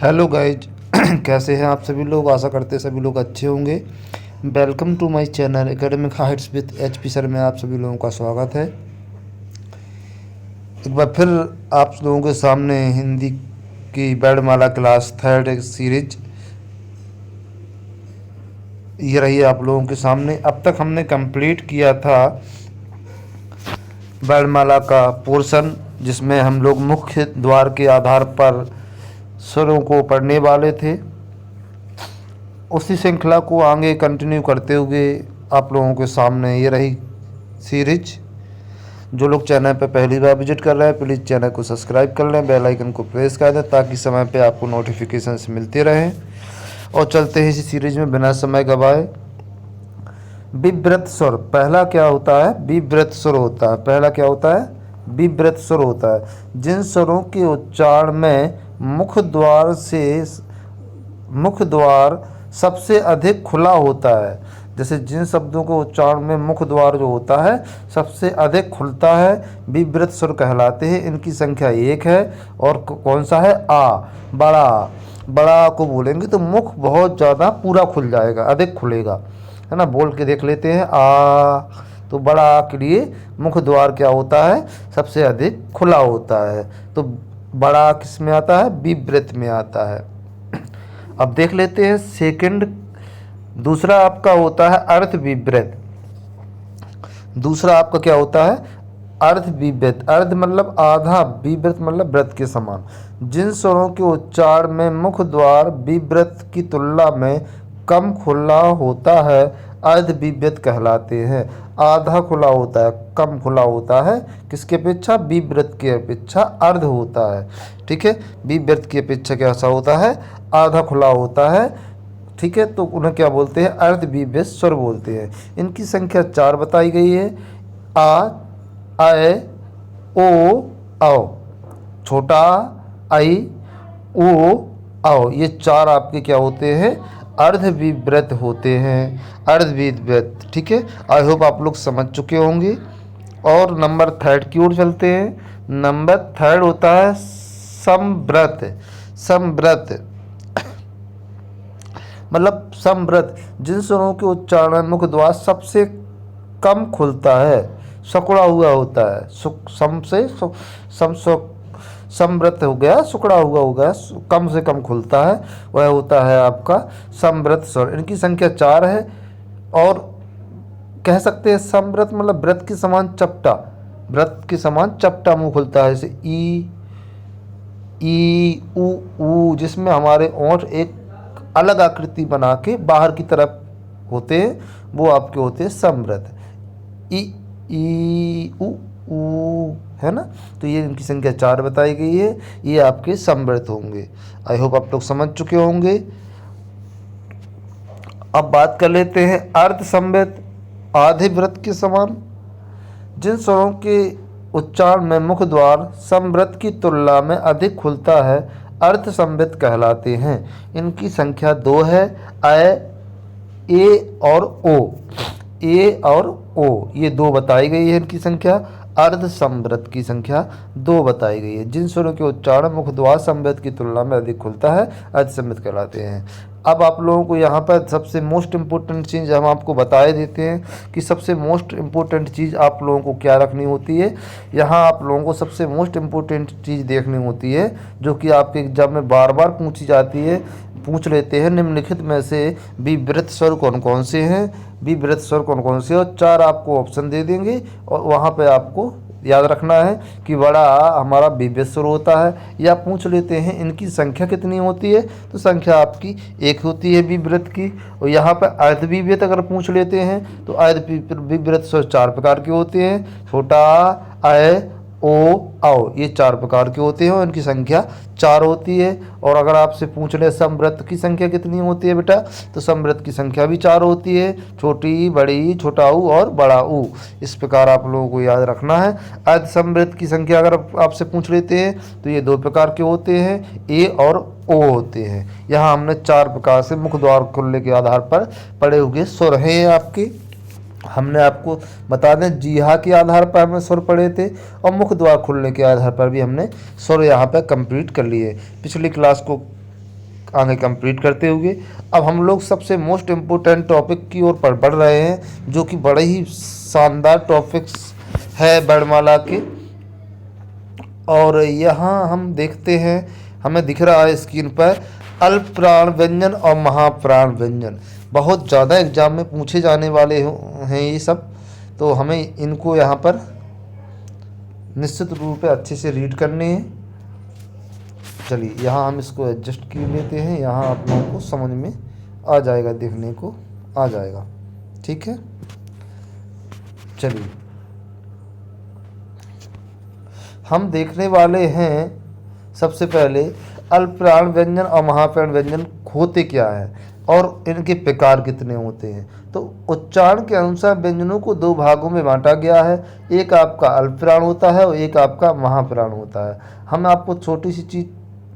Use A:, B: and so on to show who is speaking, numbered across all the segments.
A: Hello guys कैसे हैं आप सभी लोग। आशा करते हैं सभी लोग अच्छे होंगे। Welcome to my channel academic heights with HP sir में आप सभी लोगों का स्वागत है। एक बार फिर आप लोगों के सामने हिंदी की वर्णमाला क्लास थर्ड सीरीज ये रही है आप लोगों के सामने। अब तक हमने कंप्लीट किया था वर्णमाला का पोर्शन, जिसमें हम लोग मुख्य द्वार के आधार पर स्वरों को पढ़ने वाले थे। उसी श्रृंखला को आगे कंटिन्यू करते हुए आप लोगों के सामने ये रही सीरीज। जो लोग चैनल पर पहली बार विजिट कर रहे हैं प्लीज़ चैनल को सब्सक्राइब कर लें, बेल आइकन को प्रेस कर दें ताकि समय पे आपको नोटिफिकेशंस मिलते रहें। और चलते हैं इसी सीरीज में बिना समय गवाए। विव्रत स्वर पहला क्या होता है? विव्रत स्वर होता है। पहला क्या होता है? विव्रत स्वर होता है। जिन स्वरों के उच्चारण में मुख्य द्वार सबसे अधिक खुला होता है, जैसे जिन शब्दों के उच्चारण में मुख्य द्वार जो होता है सबसे अधिक खुलता है, विव्रत स्वर कहलाते हैं। इनकी संख्या 1 है। और कौन सा है? आ। बड़ा को बोलेंगे तो मुख बहुत ज़्यादा पूरा खुल जाएगा, अधिक खुलेगा, है ना। बोल के देख लेते हैं। आ। तो बड़ा आ के लिए मुख्य द्वार क्या होता है? सबसे अधिक खुला होता है। तो बड़ा आ किस में आता है? विव्रत में आता है। अब देख लेते हैं सेकंड। दूसरा आपका होता है अर्ध विव्रत। दूसरा आपका क्या होता है? अर्ध विव्रत। अर्ध मतलब आधा, विव्रत मतलब व्रत के समान। जिन स्वरों के उच्चारण में मुख्य द्वार विव्रत की तुलना में कम खुला होता है अर्ध विव्रत कहलाते हैं। आधा खुला होता है, कम खुला होता है, किसके अपेक्षा? विव्रत की अपेक्षा अर्ध होता है। ठीक है, विव्रत की अपेक्षा कैसा होता है? आधा खुला होता है। ठीक है, तो उन्हें क्या बोलते हैं? अर्ध विव्रत स्वर बोलते हैं। इनकी संख्या 4 बताई गई है। आ, ऐ, ओ, औ। छोटा आई, ओ, औ, ये 4 आपके क्या होते हैं? अर्ध विव्रत होते हैं। अर्ध विव्रत। ठीक है, आई होप आप लोग समझ चुके होंगे। और नंबर 3 की ओर चलते हैं। नंबर 3 होता है समव्रत। समव्रत मतलब समव्रत, जिन स्वरों के उच्चारण मुख्य द्वार सबसे कम खुलता है, सिकुड़ा हुआ होता है। समव्रत हो गया, सिकुड़ा हुआ हो गया, कम से कम खुलता है, वह होता है आपका समव्रत स्वर। इनकी संख्या 4 है। और कह सकते हैं समव्रत मतलब व्रत के समान चपटा, व्रत के समान चपटा मुंह खुलता है। जैसे ई ऊ, जिसमें हमारे ओंठ एक अलग आकृति बना के बाहर की तरफ होते हैं, वो आपके होते हैं समव्रत। ई ऊ, है ना। तो ये इनकी संख्या 4 बताई गई है। ये आपके समव्रत होंगे। आई होप आप लोग समझ चुके होंगे। अब बात कर लेते हैं अर्ध समव्रत, आधे व्रत के समान। जिन स्वरों के उच्चारण में मुख्य द्वार समव्रत की तुलना में अधिक खुलता है अर्ध समव्रत कहलाते हैं। इनकी संख्या 2 है। ए और ओ। ए और ओ ये 2 बताई गई है। इनकी संख्या अर्ध समव्रत की संख्या 2 बताई गई है। जिन स्वरों के उच्चारण मुख्य द्वार समव्रत की तुलना में अधिक खुलता है अर्ध समव्रत कहलाते हैं। अब आप लोगों को यहाँ पर सबसे मोस्ट इम्पोर्टेंट चीज़ हम आपको बताए देते हैं कि सबसे मोस्ट इम्पोर्टेंट चीज़ आप लोगों को क्या रखनी होती है। यहाँ आप लोगों को सबसे मोस्ट इम्पोर्टेंट चीज़ देखनी होती है, जो कि आपके एग्जाम में बार बार पूछी जाती है। पूछ लेते हैं निम्नलिखित में से विव्रत स्वर कौन कौन से हैं, विव्रत स्वर कौन कौन से, और 4 आपको ऑप्शन दे देंगे। और वहाँ पे आपको याद रखना है कि बड़ा आ हमारा विव्रत स्वर होता है। या पूछ लेते हैं इनकी संख्या कितनी होती है, तो संख्या आपकी 1 होती है विव्रत की। और यहाँ पर अर्ध विव्रत अगर पूछ लेते हैं तो अर्ध विव्रत स्वर 4 प्रकार के होते हैं। छोटा आ, ऐ, ओ, औ, ये 4 प्रकार के होते हैं और इनकी संख्या 4 होती है। और अगर आपसे पूछ ले समव्रत की संख्या कितनी होती है बेटा, तो समव्रत की संख्या भी 4 होती है। छोटी, बड़ी, छोटा ऊ और बड़ा ऊ, इस प्रकार आप लोगों को याद रखना है। अर्ध समव्रत की संख्या अगर आपसे पूछ लेते हैं तो ये 2 प्रकार के होते हैं, ए और ओ होते हैं। यहाँ हमने 4 प्रकार से मुख्य द्वार खुलने के आधार पर पढ़े हुए स्वर हैं आपके। हमने आपको बता दें जीहा के आधार पर हमने स्वर पढ़े थे और मुख्य द्वार खुलने के आधार पर भी हमने स्वर यहाँ पर कंप्लीट कर लिए। पिछली क्लास को आगे कंप्लीट करते हुए अब हम लोग सबसे मोस्ट इम्पोर्टेंट टॉपिक की ओर बढ़ रहे हैं, जो कि बड़े ही शानदार टॉपिक्स है वर्णमाला के। और यहाँ हम देखते हैं, हमें दिख रहा है स्क्रीन पर अल्प प्राण व्यंजन और महाप्राण व्यंजन। बहुत ज़्यादा एग्जाम में पूछे जाने वाले हैं ये सब, तो हमें इनको यहाँ पर निश्चित रूप से अच्छे से रीड करने हैं। चलिए यहाँ हम इसको एडजस्ट कर लेते हैं, यहाँ आप लोगों को समझ में आ जाएगा, देखने को आ जाएगा। ठीक है, चलिए हम देखने वाले हैं सबसे पहले अल्प प्राण व्यंजन और महाप्राण व्यंजन होते क्या है और इनके प्रकार कितने होते हैं। तो उच्चारण के अनुसार व्यंजनों को दो भागों में बांटा गया है, एक आपका अल्प प्राण होता है और एक आपका महाप्राण होता है। हम आपको छोटी सी चीज़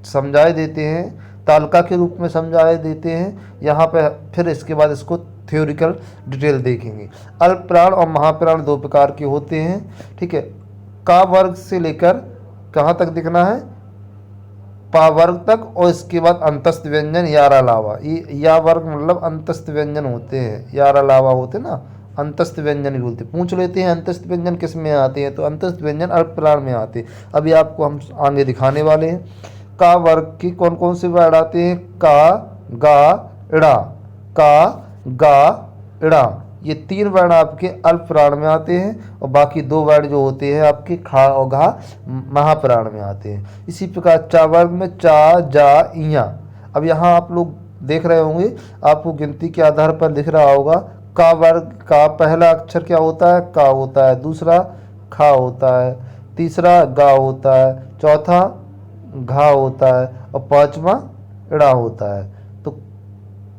A: समझाए देते हैं, तालिका के रूप में समझाए देते हैं यहाँ पे, फिर इसके बाद इसको थ्योरिकल डिटेल देखेंगे। अल्प प्राण और महाप्राण दो प्रकार के होते हैं। ठीक है, का वर्ग से लेकर कहाँ तक दिखना है, पा वर्ग तक, और इसके बाद अंतस्थ व्यंजन यार अलावा। ये या वर्ग मतलब अंतस्थ व्यंजन होते हैं, यार अलावा होते ना, अंतस्थ व्यंजन ही बोलते। पूछ लेते हैं अंतस्थ व्यंजन किस में आते हैं, तो अंतस्थ व्यंजन अल्प प्राण में आते हैं। अभी आपको हम आगे दिखाने वाले हैं। का वर्ग की कौन कौन से वर्ड आते हैं, का गा इड़ा, का गा इड़ा, ये तीन वर्ण आपके अल्प प्राण में आते हैं और बाकी दो वर्ण जो होते हैं आपके खा और घा महाप्राण में आते हैं। इसी प्रकार चा वर्ग में चा जा इया। अब यहाँ आप लोग देख रहे होंगे, आपको गिनती के आधार पर दिख रहा होगा, का वर्ग का पहला अक्षर क्या होता है, का होता है, दूसरा खा होता है, तीसरा गा होता है, चौथा घा होता है और पांचवा इड़ा होता है। तो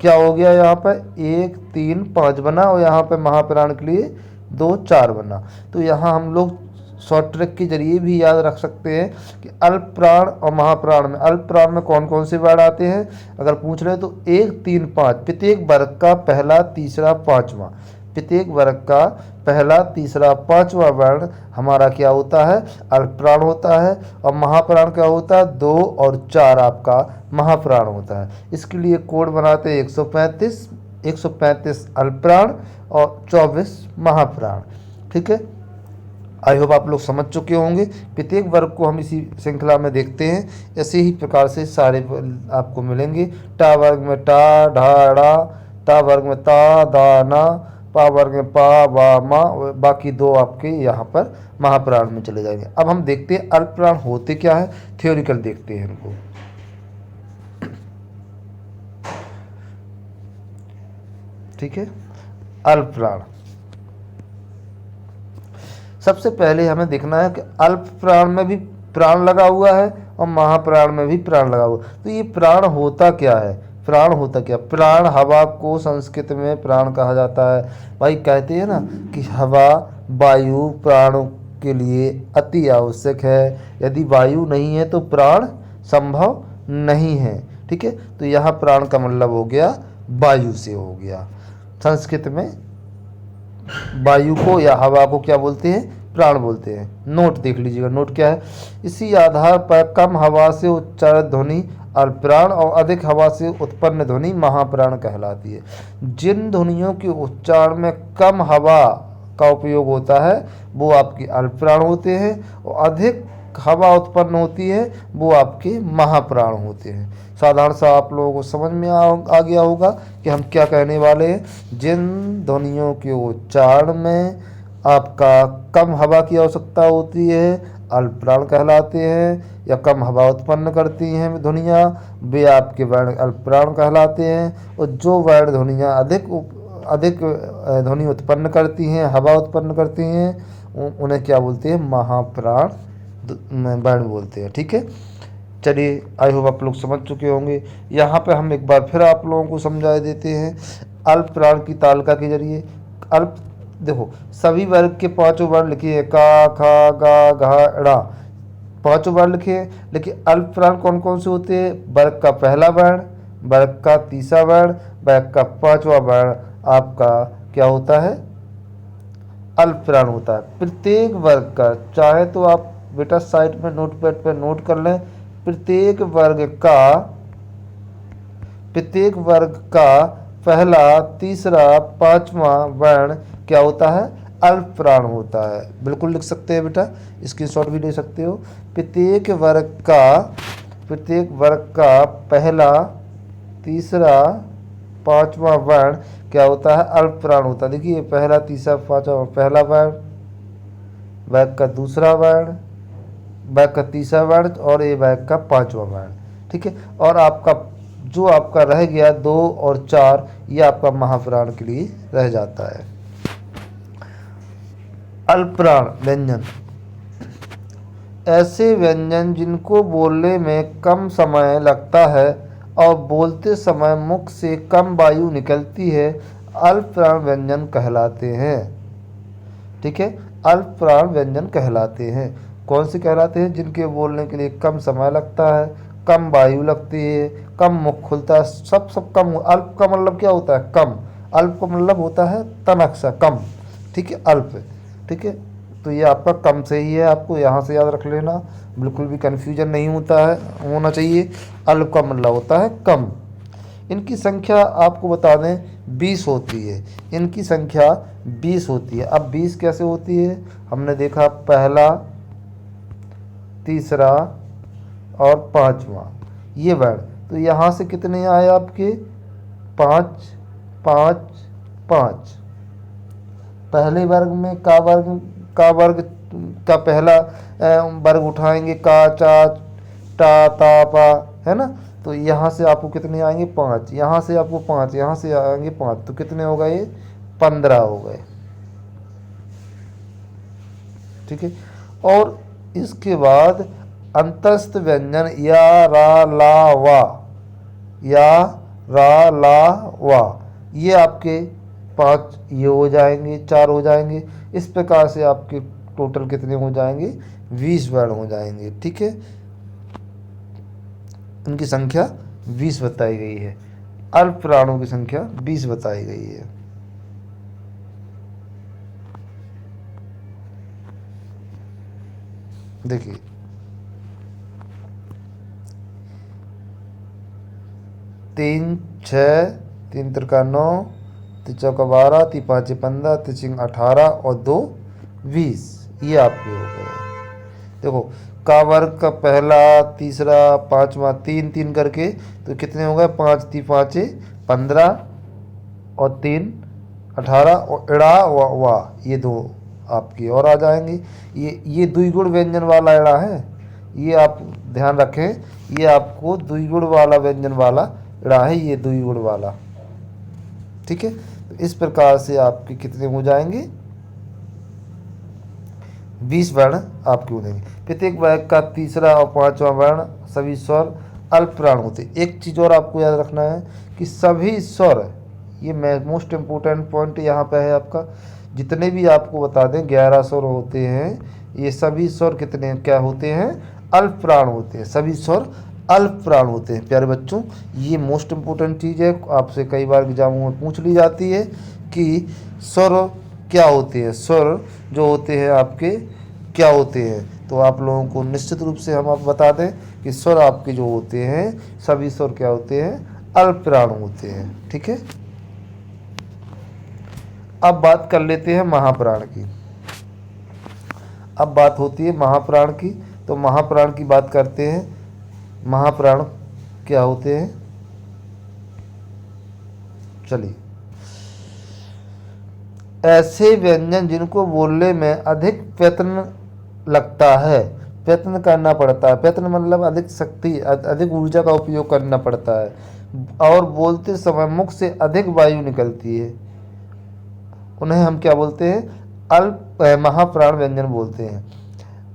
A: क्या हो गया, यहाँ पर 1 3 5 बना और यहाँ पर महाप्राण के लिए 2 4 बना। तो यहाँ हम लोग शॉर्ट ट्रिक के जरिए भी याद रख सकते हैं कि अल्प प्राण और महाप्राण में, अल्प प्राण में कौन कौन से वर्ण आते हैं अगर पूछ रहे हैं तो 1 3 5, प्रत्येक वर्ग का पहला तीसरा पांचवा, प्रत्येक वर्ग का पहला तीसरा पांचवा वर्ण हमारा क्या होता है, अल्प प्राण होता है। और महाप्राण क्या होता है, 2 और 4 आपका महाप्राण होता है। इसके लिए कोड बनाते हैं 135 अल्प प्राण और 24 महाप्राण। ठीक है, आई होप आप लोग समझ चुके होंगे। प्रत्येक वर्ग को हम इसी श्रृंखला में देखते हैं, ऐसे ही प्रकार से सारे आपको मिलेंगे। टा वर्ग में टा ढा ड़ा, ता वर्ग में ता दा ना, पा वर्ग में पा बा मा, बाकी दो आपके यहाँ पर महाप्राण में चले जाएंगे। अब हम देखते हैं अल्प प्राण होते क्या है, थ्योरिकल देखते हैं इनको। ठीक है, अल्प प्राण सबसे पहले हमें देखना है कि अल्प प्राण में भी प्राण लगा हुआ है और महाप्राण में भी प्राण लगा हुआ है। तो ये प्राण होता क्या है, प्राण होता क्या, प्राण हवा को संस्कृत में प्राण कहा जाता है। भाई कहते हैं ना कि हवा वायु प्राणों के लिए अति आवश्यक है, यदि वायु नहीं है तो प्राण संभव नहीं है। ठीक है, तो यहाँ प्राण का मतलब हो गया वायु से हो गया। संस्कृत में वायु को या हवा को क्या बोलते हैं, प्राण बोलते हैं। नोट देख लीजिएगा, नोट क्या है, इसी आधार पर कम हवा से उच्चारित ध्वनि अल्प प्राण और अधिक हवा से उत्पन्न ध्वनि महाप्राण कहलाती है। जिन ध्वनियों के उच्चारण में कम हवा का उपयोग होता है वो आपके अल्प प्राण होते हैं और अधिक हवा उत्पन्न होती है वो आपके महाप्राण होते हैं। साधारण सा आप लोगों को समझ में आ गया होगा कि हम क्या कहने वाले हैं। जिन ध्वनियों के उच्चारण में आपका कम हवा की आवश्यकता होती है अल्प प्राण कहलाते हैं, या कम हवा उत्पन्न करती हैं ध्वनियाँ, वे आपके वर्ण अल्प प्राण कहलाते हैं। और जो वर्ण ध्वनियाँ अधिक ध्वनि उत्पन्न करती हैं, हवा उत्पन्न करती हैं, उन्हें क्या बोलते हैं, महाप्राण वर्ण बोलते हैं। ठीक है, चलिए आई होप आप लोग समझ चुके होंगे। यहाँ पे हम एक बार फिर आप लोगों को समझा देते हैं अल्प प्राण की तालिका के जरिए। अल्प देखो, सभी वर्ग के पांचों वर्ण लिखिए, का खा गा घा ड़ा, पांचों वर्ण लिखे। लेकिन अल्प प्राण कौन कौन से होते हैं, वर्ग का पहला वर्ण, वर्ग का तीसरा वर्ण, वर्ग का पांचवा वर्ण आपका क्या होता है, अल्प प्राण होता है। प्रत्येक वर्ग का, चाहे तो आप बेटा साइड में नोटपैड पर नोट कर लें, प्रत्येक वर्ग का प्रत्येक वर्ग का पहला, तीसरा, पांचवा वर्ण क्या होता है? अल्प प्राण होता है। बिल्कुल लिख सकते हैं बेटा, स्क्रीनशॉट भी ले सकते हो। प्रत्येक वर्ग का पहला, तीसरा, पांचवा वर्ण क्या होता है? अल्प प्राण होता है। देखिए पहला, तीसरा, पांचवा, पहला वर्ण, वर्ग का दूसरा वर्ण, वर्ग का तीसरा वर्ण और ये वर्ग का पांचवा वर्ण। ठीक है, और आपका जो आपका रह गया 2 और 4, ये आपका महाप्राण के लिए रह जाता है। अल्पप्राण व्यंजन, ऐसे व्यंजन जिनको बोलने में कम समय लगता है और बोलते समय मुख से कम वायु निकलती है, अल्पप्राण व्यंजन कहलाते हैं। ठीक है, अल्पप्राण व्यंजन कहलाते हैं। कौन से कहलाते हैं? जिनके बोलने के लिए कम समय लगता है, कम वायु लगती है, कम मुख खुलता है, सब कम। अल्प का मतलब क्या होता है? कम। अल्प का मतलब होता है तनक सा, कम। ठीक है, अल्प। ठीक है, तो ये आपका कम से ही है, आपको यहाँ से याद रख लेना, बिल्कुल भी कन्फ्यूजन नहीं होना चाहिए। अल्प का मतलब होता है कम। इनकी संख्या आपको बता दें 20 होती है। इनकी संख्या 20 होती है। अब 20 कैसे होती है? हमने देखा पहला, तीसरा और पांचवा ये वर्ण, तो यहाँ से कितने आए आपके? 5 5 5। पहले वर्ग में का वर्ग का पहला वर्ग उठाएंगे, का, चा, टा, ता, पा, है ना। तो यहाँ से आपको कितने आएंगे? 5। यहाँ से आपको 5, यहाँ से आएंगे 5, तो कितने हो गए? 15 हो गए। ठीक है, और इसके बाद अंतस्थ व्यंजन या, रा, ला, वा, या, रा, ला, वा, ये आपके 5 ये हो जाएंगे, 4 हो जाएंगे। इस प्रकार से आपके टोटल कितने हो जाएंगे? 20 वर्ण हो जाएंगे। ठीक है, इनकी संख्या 20 बताई गई है। अल्प प्राणों की संख्या 20 बताई गई है। देखिए तीन, 6, 3 त्रिका 9, 3 चौका 12, 3 पाँच 15, 3 छः 18 और 2 20, ये आपके हो गए। देखो का वर्ग का पहला, तीसरा, पांचवा 3 3 करके, तो कितने हो गए? 5 3 5 15 और 3 18 और इड़ा वा, ये 2 आपकी और आ जाएंगे। ये द्विगुण व्यंजन वाला इड़ा है, ये आप ध्यान रखें, ये आपको द्विगुण वाला व्यंजन वाला इड़ा है, ये द्विगुण वाला। ठीक है, तो इस प्रकार से आपके कितने हो जाएंगे? 20 वर्ण आपके हो जाएंगे। प्रत्येक वर्ग का तीसरा और पांचवा वर्ण सभी स्वर अल्प प्राण होते। एक चीज़ और आपको याद रखना है कि सभी स्वर, ये मोस्ट इम्पोर्टेंट पॉइंट यहाँ पे है आपका, जितने भी आपको बता दें 11 स्वर होते हैं, ये सभी स्वर कितने क्या होते हैं? अल्प प्राण होते हैं। सभी स्वर अल्प प्राण होते हैं। प्यारे बच्चों, ये मोस्ट इम्पोर्टेंट चीज़ है, आपसे कई बार एग्जामों में पूछ ली जाती है कि स्वर क्या होते हैं, स्वर जो होते हैं आपके क्या होते हैं। तो आप लोगों को निश्चित रूप से हम आप बता दें कि स्वर आपके जो होते हैं, सभी स्वर क्या होते हैं? अल्प प्राण होते हैं। ठीक है, अब बात कर लेते हैं महाप्राण की। अब बात होती है महाप्राण की, तो महाप्राण की बात करते हैं। महाप्राण क्या होते हैं? चलिए, ऐसे व्यंजन जिनको बोलने में अधिक प्रयत्न लगता है, प्रयत्न करना पड़ता है, प्रयत्न मतलब अधिक शक्ति, अधिक ऊर्जा का उपयोग करना पड़ता है, और बोलते समय मुख से अधिक वायु निकलती है, उन्हें हम क्या बोलते हैं? अल्प महाप्राण व्यंजन बोलते हैं।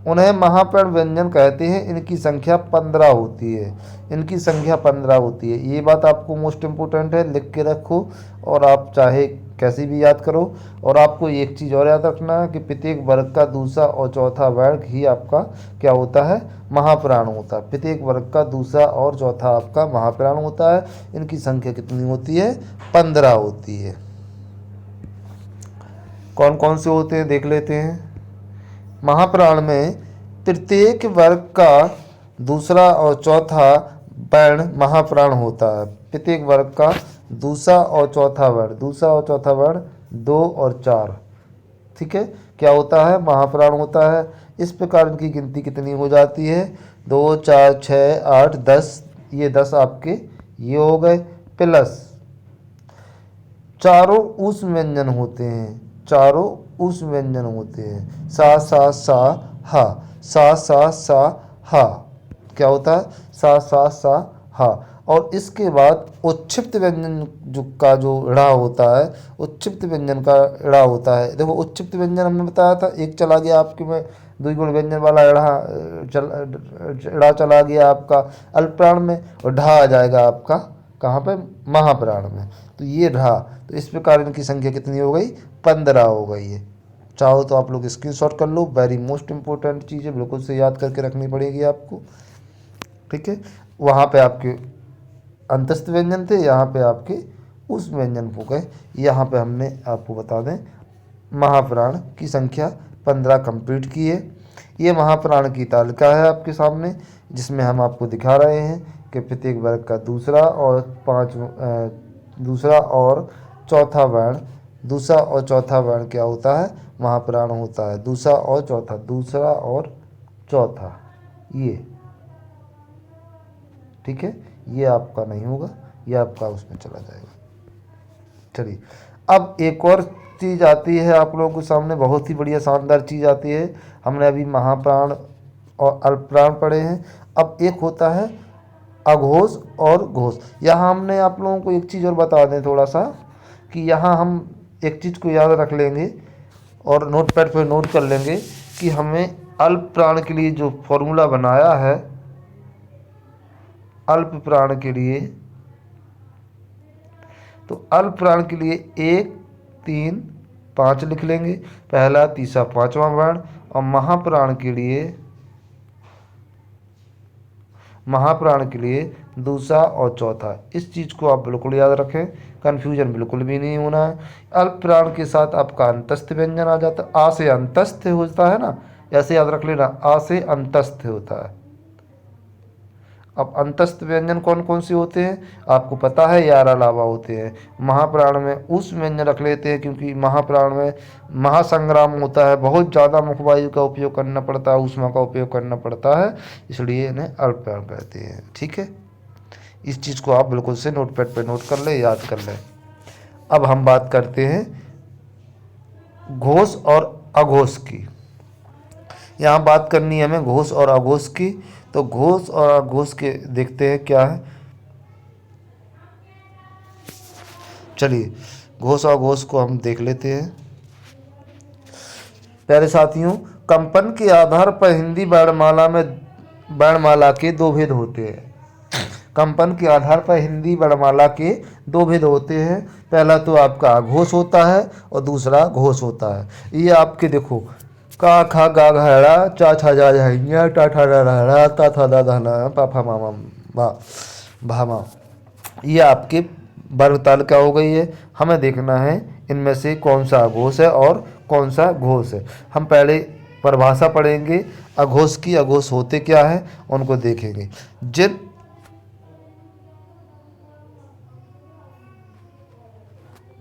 A: उन्हें महाप्राण व्यंजन कहते हैं। इनकी संख्या 15 होती है। इनकी संख्या 15 होती है। ये बात आपको मोस्ट इम्पोर्टेंट है, लिख के रखो, और आप चाहे कैसे भी याद करो। और आपको एक चीज़ और याद रखना है कि प्रत्येक वर्ग का दूसरा और चौथा वर्ग ही आपका क्या होता है? महाप्राण होता है। प्रत्येक वर्ग का दूसरा और चौथा आपका महाप्राण होता है। इनकी संख्या कितनी होती है? 15 होती है। कौन कौन से होते हैं देख लेते हैं। महाप्राण में प्रत्येक वर्ग का दूसरा और चौथा वर्ण महाप्राण होता है। प्रत्येक वर्ग का दूसरा और चौथा वर्ण, दूसरा और चौथा वर्ण 2 और 4, ठीक है, क्या होता है, महाप्राण होता है। इस प्रकार इनकी गिनती कितनी हो जाती है, 2 4 6 8 10, ये 10 आपके ये हो गए, प्लस चारों उस व्यंजन होते हैं, चारों उस व्यंजन होते हैं, सा सा सा हा, सा सा सा हा, क्या होता है, सा सा सा हा। और इसके बाद उच्छिप्त व्यंजन जो का जो ड़ा होता है, उच्छिप्त व्यंजन का ड़ा होता है। देखो उच्छिप्त व्यंजन हमने बताया था, एक चला गया आपके में द्विगुण व्यंजन वाला ड़ा चला गया आपका अल्पप्राण में, और ढा आ जाएगा आपका कहाँ पे, महाप्राण में। तो ये ढा, तो इस प्रकार इनकी संख्या कितनी हो गई, 15 हो गई है। चाहो तो आप लोग स्क्रीनशॉट कर लो, वेरी मोस्ट इंपॉर्टेंट चीज़ है, बिल्कुल से याद करके रखनी पड़ेगी आपको, ठीक है। वहाँ पे आपके अंतस्थ व्यंजन थे, यहाँ पे आपके उस व्यंजन हो गए। यहाँ पे हमने आपको बता दें महाप्राण की संख्या 15 कंप्लीट की है। ये महाप्राण की तालिका है आपके सामने, जिसमें हम आपको दिखा रहे हैं कि प्रत्येक वर्ग का दूसरा और दूसरा और चौथा वर्ण, दूसरा और चौथा वर्ण क्या होता है, महाप्राण होता है। दूसरा और चौथा, दूसरा और चौथा, ये ठीक है, ये आपका नहीं होगा, ये आपका उसमें चला जाएगा। चलिए अब एक और चीज़ आती है आप लोगों के सामने, बहुत ही बढ़िया शानदार चीज़ आती है। हमने अभी महाप्राण और अल्पप्राण पढ़े हैं, अब एक होता है अघोष और घोष। यहाँ हमने आप लोगों को एक चीज़ और बता दें थोड़ा सा, कि यहाँ हम एक चीज़ को याद रख लेंगे और नोटपैड पर नोट कर लेंगे कि हमें अल्पप्राण के लिए जो फॉर्मूला बनाया है, अल्प प्राण के लिए, तो अल्प प्राण के लिए 1 3 5 लिख लेंगे, पहला तीसरा पांचवा वर्ण। और महाप्राण के लिए दूसरा और चौथा। इस चीज़ को आप बिल्कुल याद रखें, कन्फ्यूजन बिल्कुल भी नहीं होना है। अल्प प्राण के साथ आपका अंतस्थ व्यंजन आ जाता है, आ से अंतस्थ होता है ना, ऐसे याद रख लेना, आ से अंतस्थ होता है। अब अंतस्थ व्यंजन कौन कौन से होते हैं आपको पता है, 11 अलावा होते हैं। महाप्राण में उस व्यंजन रख लेते हैं, क्योंकि महाप्राण में महासंग्राम होता है, बहुत ज़्यादा मुखवायु का उपयोग करना पड़ता है, ऊष्मा का उपयोग करना पड़ता है, इसलिए इन्हें अल्पप्राण कहते हैं, ठीक है। इस चीज़ को आप बिल्कुल से नोटपैड पर नोट कर ले, याद कर लें। अब हम बात करते हैं घोष और अघोष की। यहाँ बात करनी है हमें घोष और अघोष की। तो घोष और अघोष के देखते हैं क्या है। चलिए घोष और अघोष को हम देख लेते हैं। प्यारे साथियों, कंपन के आधार पर हिंदी वर्णमाला के 2 भेद होते हैं। कंपन के आधार पर हिंदी वर्णमाला के 2 भेद होते हैं। पहला तो आपका अघोष होता है और दूसरा घोष होता है। ये आपके देखो, का खा गा घड़ा चा छा जा झा टा ठा रा रा ता था दा धना पा फा मामा भा भामा, ये आपके वर्ग तालिका हो गई है। हमें देखना है इनमें से कौन सा अघोष है और कौन सा घोष है। हम पहले परिभाषा पढ़ेंगे अघोष की, अघोष होते क्या है उनको देखेंगे।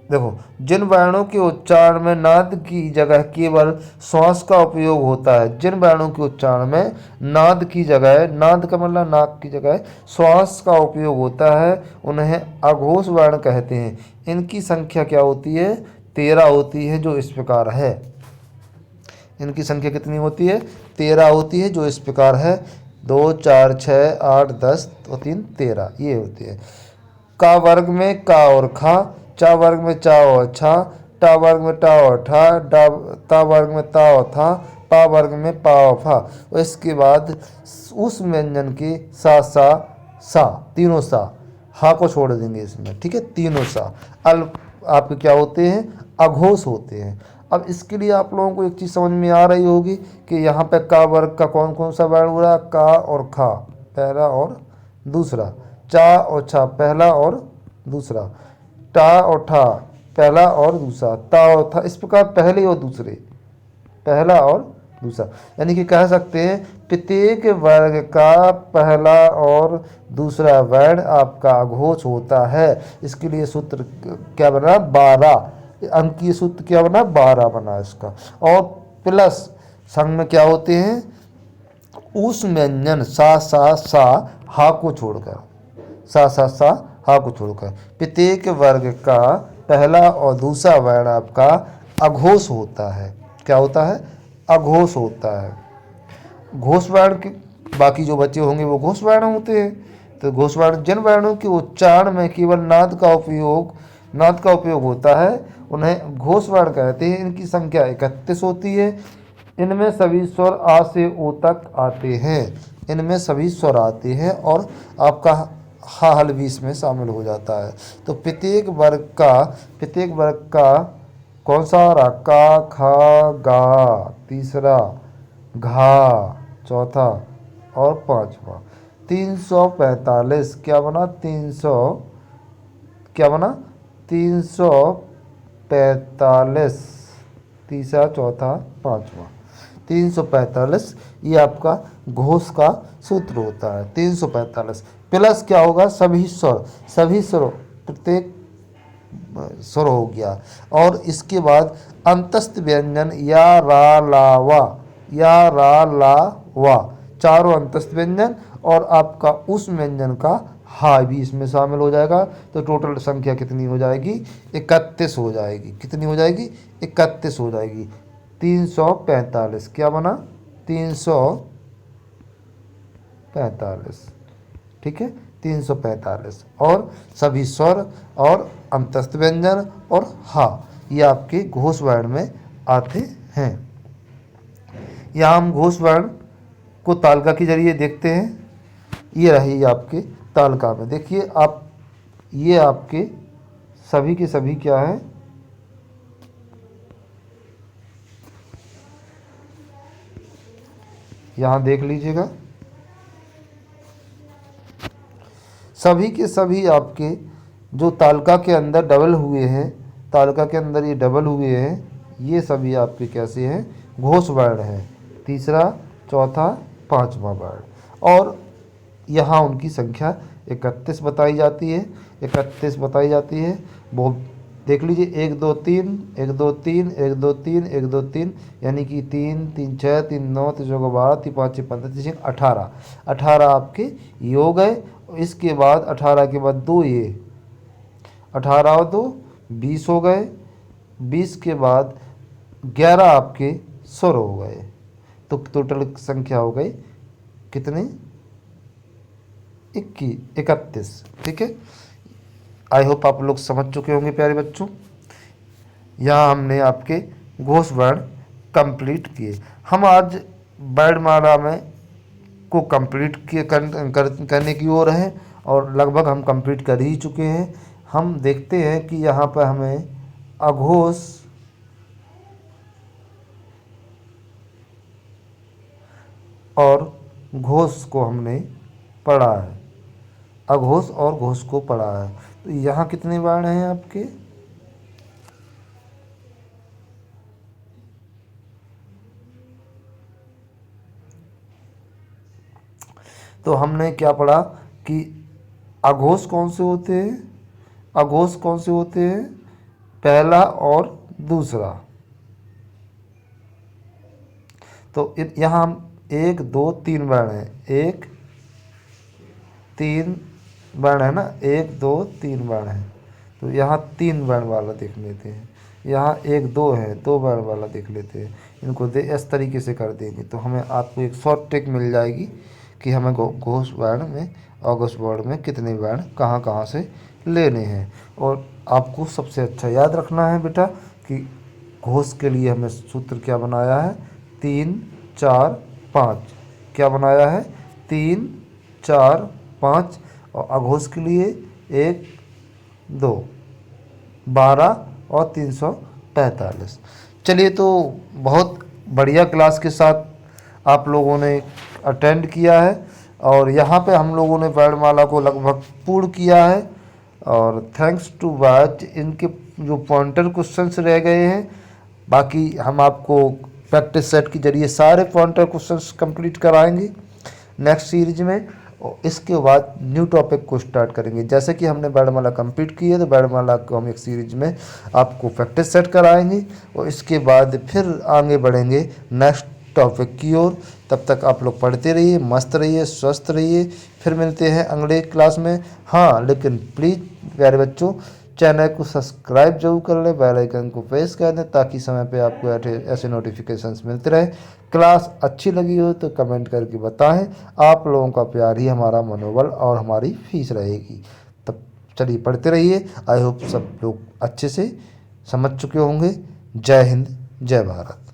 A: जिन वर्णों के उच्चारण में नाद की जगह केवल श्वास का उपयोग होता है, जिन वर्णों के उच्चारण में नाद की जगह, नाद का मतलब नाक की जगह श्वास का उपयोग होता है, उन्हें अघोष वर्ण कहते हैं। इनकी संख्या क्या होती है, 13 होती है, जो इस प्रकार है। इनकी संख्या कितनी होती है, 13 होती है, जो इस प्रकार है। 2 4 6 8 10 और 3 13, ये होती है। का वर्ग में का और खा, चा वर्ग में चा और छा, टा वर्ग में टा और ठा, ता वर्ग में ता और था, पा वर्ग में पा और फा। और इसके बाद उस व्यंजन के सा तीनों सा, हा को छोड़ देंगे इसमें, ठीक है। तीनों सा अल्प आपके क्या होते हैं, अघोष होते हैं। अब इसके लिए आप लोगों को एक चीज़ समझ में आ रही होगी कि यहाँ पे का वर्ग का कौन कौन सा वर्ण हो रहा है, का और खा पहला और दूसरा, चा और छा पहला और दूसरा, टा और ठा पहला और दूसरा, ता और था, इस प्रकार पहले और दूसरे, पहला और दूसरा, यानी कि कह सकते हैं प्रत्येक वर्ग का पहला और दूसरा वर्ण आपका अघोष होता है। इसके लिए सूत्र क्या बना, 12 अंकीय सूत्र क्या बना, 12 बना इसका। और प्लस संग में क्या होते हैं, उस व्यंजन सा हा को छोड़कर, सा हा को छोड़कर प्रत्येक वर्ग का पहला और दूसरा वर्ण आपका अघोष होता है। क्या होता है, अघोष होता है। घोष वर्ण के बाकी जो बच्चे होंगे वो घोष वर्ण होते हैं। तो घोष वर्ण जिन वर्णों के उच्चारण में केवल नाद का उपयोग होता है उन्हें घोष वर्ण कहते हैं। इनकी संख्या 31 होती है। इनमें सभी स्वर आ से ओ तक आते हैं। इनमें सभी स्वर आते हैं और आपका हा हल भी इसमें शामिल हो जाता है। तो प्रत्येक वर्ग का कौन सा आ रहा, का, खा, गा तीसरा, घा चौथा और पांचवा, 345 क्या बना, 345 तीसरा चौथा पांचवा, 345 ये आपका घोष का सूत्र होता है। 345 प्लस क्या होगा, सभी स्वर प्रत्येक स्वर हो गया। और इसके बाद अंतस्थ व्यंजन या रा वा चारों अंतस्थ व्यंजन और आपका उस व्यंजन का हा भी इसमें शामिल हो जाएगा। तो टोटल संख्या कितनी हो जाएगी, 31 हो जाएगी। कितनी हो जाएगी, 31 हो जाएगी। 345 क्या बना, 345, ठीक है, 345 और सभी स्वर और अंतस्थ व्यंजन और हा ये आपके घोष वर्ण में आते हैं। यहाँ हम घोष वर्ण को तालिका के जरिए देखते हैं। ये रही आपके तालिका में, देखिए आप, ये आपके सभी के सभी क्या हैं, यहाँ देख लीजिएगा, सभी के सभी आपके जो तालिका के अंदर डबल हुए हैं, तालिका के अंदर ये डबल हुए हैं, ये सभी आपके कैसे हैं, घोष वर्ण हैं। तीसरा चौथा पांचवा वर्ण। और यहाँ उनकी संख्या 31 बताई जाती है, 31 बताई जाती है। वो देख लीजिए, 1 2 3 1 2 3 1 2 3 1 2 3, यानी कि 3 3 6 3 9 3 4 12 3 5 6 15 3 18, 18 आपके ये हो गए। इसके बाद 18 के बाद 2 ये 18 और 2 20 हो गए। 20 के बाद 11 आपके स्वर हो गए। तो टोटल संख्या हो गई कितने, 31। ठीक है, आई होप आप लोग समझ चुके होंगे प्यारे बच्चों। यहाँ हमने आपके घोष वर्ण कंप्लीट किए। हम आज वर्णमाला में को कंप्लीट करने की ओर है और लगभग हम कंप्लीट कर ही चुके हैं। हम देखते हैं कि यहाँ पर हमें अघोष और घोष को हमने पढ़ा है, अघोष और घोष को पढ़ा है। तो यहाँ कितने वर्ण हैं आपके, तो हमने क्या पढ़ा कि अघोष कौन से होते हैं, अघोष कौन से होते हैं, पहला और दूसरा। तो यहाँ हम 1 2 3 वर्ण हैं, 1 3 वर्ण है ना, 1 2 3 वर्ण है। तो यहाँ 3 वर्ण वाला देख लेते हैं, यहाँ 1 2 है, 2 वर्ण वाला देख लेते हैं। इनको इस तरीके से कर देंगे तो हमें आपको एक शॉर्ट ट्रिक मिल जाएगी कि हमें घोष वर्ण में और घोष वर्ण में कितने वर्ण कहाँ कहाँ से लेने हैं। और आपको सबसे अच्छा याद रखना है बेटा कि घोष के लिए हमें सूत्र क्या बनाया है, 3 4 5। क्या बनाया है, 3 4 5। और अघोष के लिए 1 2 12 और 345। चलिए, तो बहुत बढ़िया क्लास के साथ आप लोगों ने अटेंड किया है और यहाँ पे हम लोगों ने वर्णमाला को लगभग पूर्ण किया है। और थैंक्स टू वॉच, इनके जो पॉइंटर क्वेश्चंस रह गए हैं, बाकी हम आपको प्रैक्टिस सेट के जरिए सारे पॉइंटर क्वेश्चंस कंप्लीट कराएंगे नेक्स्ट सीरीज में। और इसके बाद न्यू टॉपिक को स्टार्ट करेंगे। जैसे कि हमने वर्णमाला कंप्लीट की है तो वर्णमाला को हम एक सीरीज में आपको प्रैक्टिस सेट कराएंगे और इसके बाद फिर आगे बढ़ेंगे नेक्स्ट टॉपिक की ओर। तब तक आप लोग पढ़ते रहिए, मस्त रहिए, स्वस्थ रहिए। फिर मिलते हैं अगले क्लास में। हाँ, लेकिन प्लीज़ प्यारे बच्चों, चैनल को सब्सक्राइब जरूर कर लें, बेल आइकन को प्रेस कर दें ताकि समय पे आपको ऐसे नोटिफिकेशंस मिलते रहे। क्लास अच्छी लगी हो तो कमेंट करके बताएं। आप लोगों का प्यार ही हमारा मनोबल और हमारी फीस रहेगी। तब चलिए पढ़ते रहिए। आई होप सब लोग अच्छे से समझ चुके होंगे। जय हिंद, जय भारत।